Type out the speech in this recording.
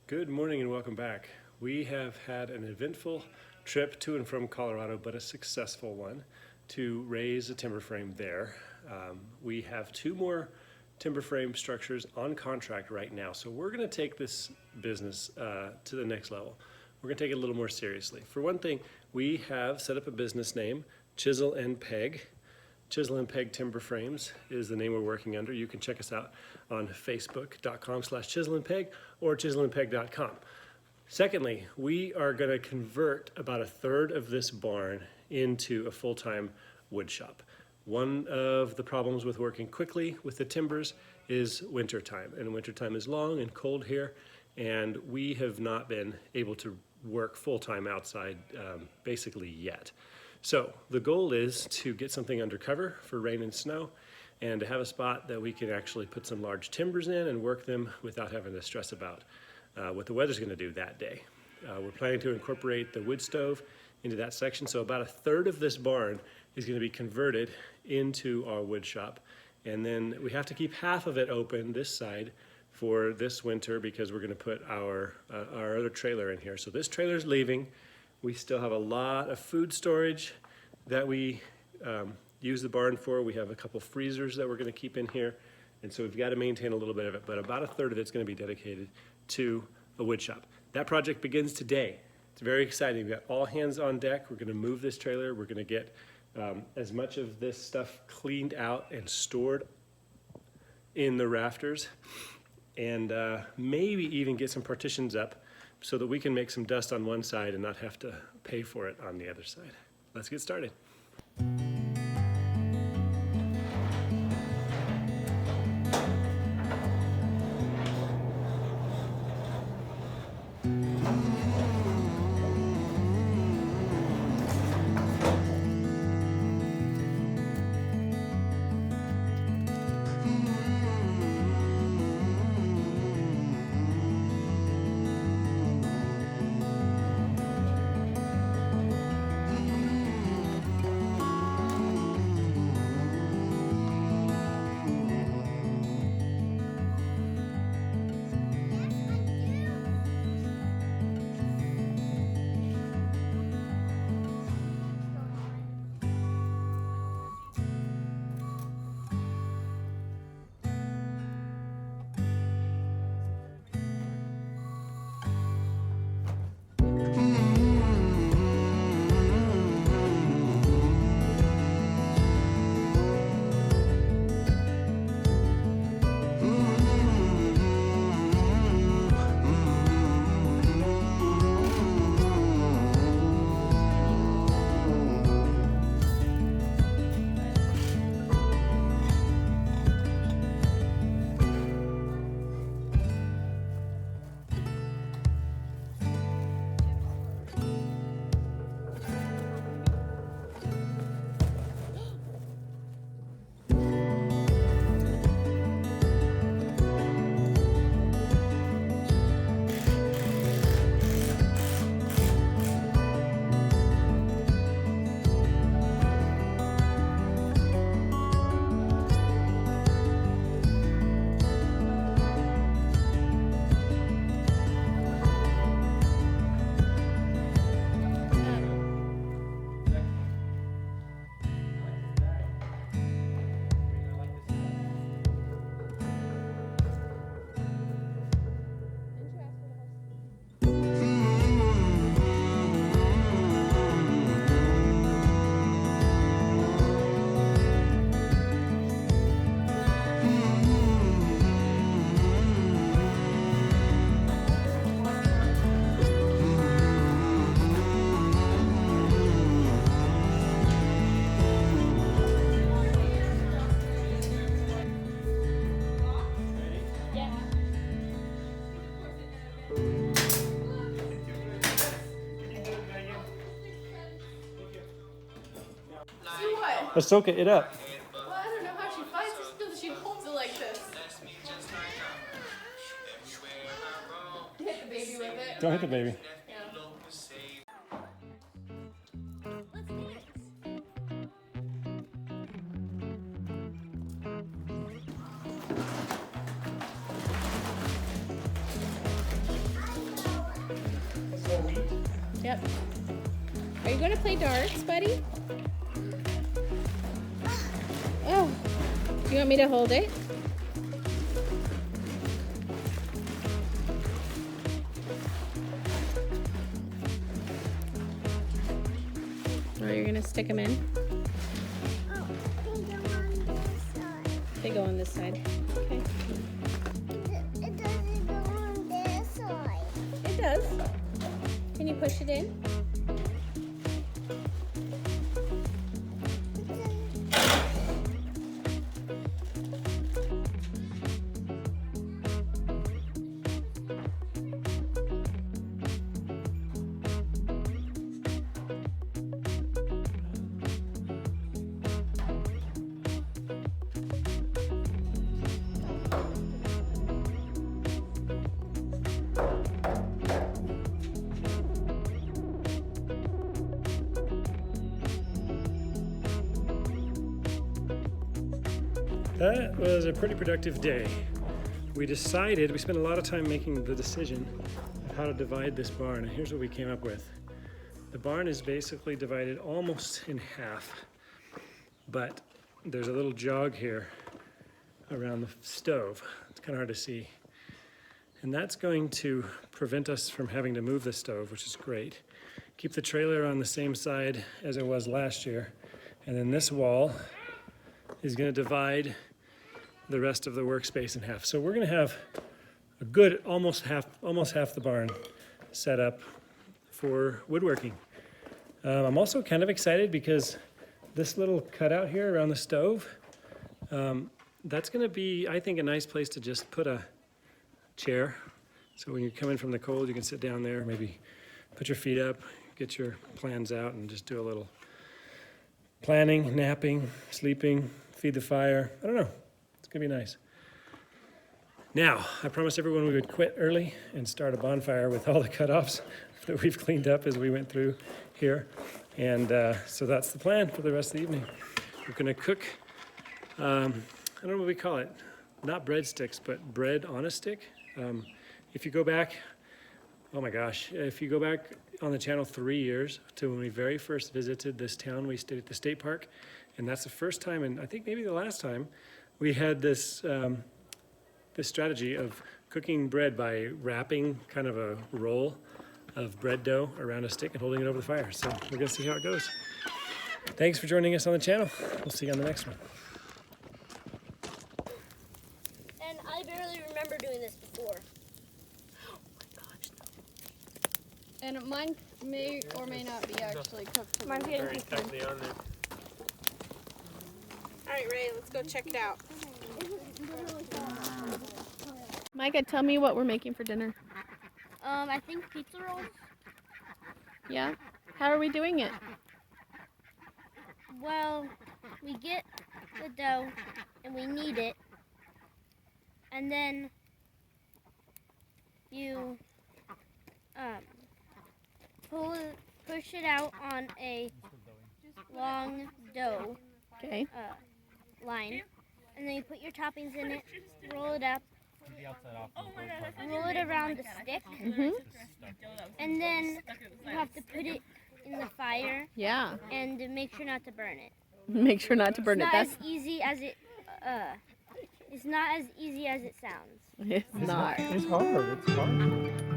Good morning and welcome back. We have had an eventful trip to and from Colorado, but a successful one, to raise a timber frame there. We have two more timber frame structures on contract right now, so we're going to take this business to the next level. We're going to take it a little more seriously. For one thing, we have set up a business name, Chisel and Peg. Chisel and Peg Timber Frames is the name we're working under. You can check us out on facebook.com/chiselandpeg or chiselandpeg.com. Secondly, we are going to convert about a third of this barn into a full-time wood shop. One of the problems with working quickly with the timbers is wintertime, and wintertime is long and cold here, and we have not been able to work full-time outside basically yet. So the goal is to get something under cover for rain and snow and to have a spot that we can actually put some large timbers in and work them without having to stress about what the weather's going to do that day. We're planning to incorporate the wood stove into that section, so about a third of this barn is going to be converted into our wood shop, and then we have to keep half of it open this side for this winter because we're going to put our other trailer in here. So this trailer's leaving. We still have a lot of food storage that we use the barn for. We have a couple freezers that we're going to keep in here, and so we've got to maintain a little bit of it, but about a third of it's going to be dedicated to a wood shop. That project begins today. It's very exciting. We've got all hands on deck. We're going to move this trailer. We're going to get as much of this stuff cleaned out and stored in the rafters, and maybe even get some partitions up so that we can make some dust on one side and not have to pay for it on the other side. Let's get started. Let's soak it up. Well, I don't know how she finds it until she holds it like this. Hit the baby with it. Don't hit the baby. Yeah. Let's do this. Yep. Are you going to play darts, buddy? Oh. Do you want me to hold it? Or you're going to stick them in? Oh, they go on this side. They go on this side. Okay. It doesn't go on this side. It does. Can you push it in? That was a pretty productive day. We spent a lot of time making the decision of how to divide this barn, and here's what we came up with. The barn is basically divided almost in half, but there's a little jog here around the stove. It's kind of hard to see. And that's going to prevent us from having to move the stove, which is great. Keep the trailer on the same side as it was last year. And then this wall is going to divide the rest of the workspace in half. So we're going to have a good almost half the barn set up for woodworking. I'm also kind of excited because this little cutout here around the stove, that's going to be, I think, a nice place to just put a chair. So when you come in from the cold, you can sit down there, maybe put your feet up, get your plans out, and just do a little planning, napping, sleeping, feed the fire. I don't know. It's going to be nice. Now, I promised everyone we would quit early and start a bonfire with all the cutoffs that we've cleaned up as we went through here. And so that's the plan for the rest of the evening. We're going to cook, I don't know what we call it, not breadsticks, but bread on a stick. If you go back, oh my gosh, if you go back on the channel 3 years to when we very first visited this town, we stayed at the state park. And that's the first time, and I think maybe the last time, we had this this strategy of cooking bread by wrapping kind of a roll of bread dough around a stick and holding it over the fire. So we're gonna see how it goes. Thanks for joining us on the channel. We'll see you on the next one. And I barely remember doing this before. And mine may or may not be actually cooked. Mine's getting cooked. tightly on there. All right, Ray, let's go check it out. Micah, tell me what we're making for dinner. I think pizza rolls. Yeah? How are we doing it? Well, we get the dough and we knead it, and then you push it out on a long dough Okay. line, and then you put your toppings in it, roll it up, roll it around the stick, Mm-hmm. and then you have to put it in the fire Yeah. and make sure not to burn it. Make sure not to burn it. Not That's as easy as it. It's not as easy as it sounds. it's not. It's hard.